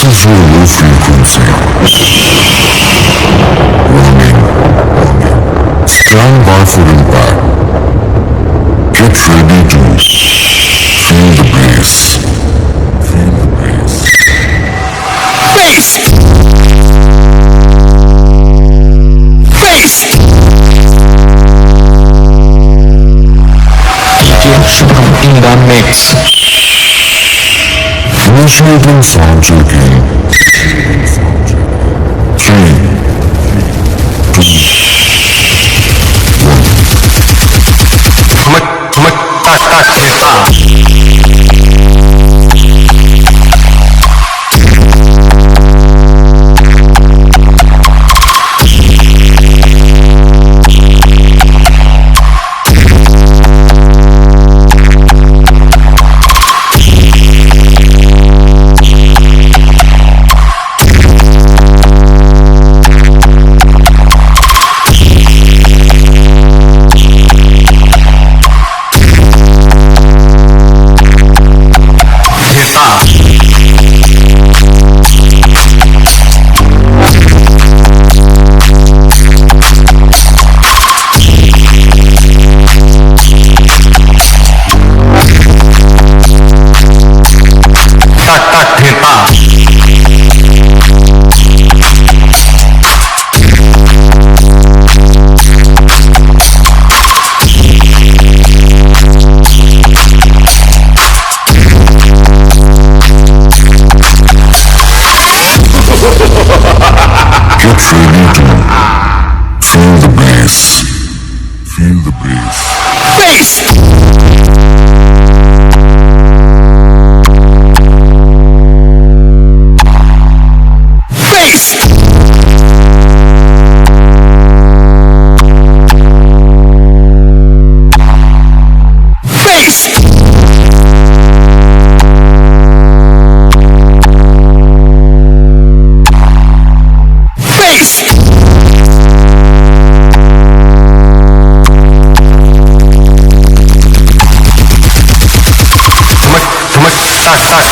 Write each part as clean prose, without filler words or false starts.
is your low frequency. Warning. Stand by for impact. Get ready to feel the bass. Feel the bass. Bass! Bass! DJ Shubham in the mix. Initiating sound checking. 3, 2, Get ready to feel the bass. Feel the bass. Bass! Bass! Bass! Bass!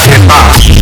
Hip hop.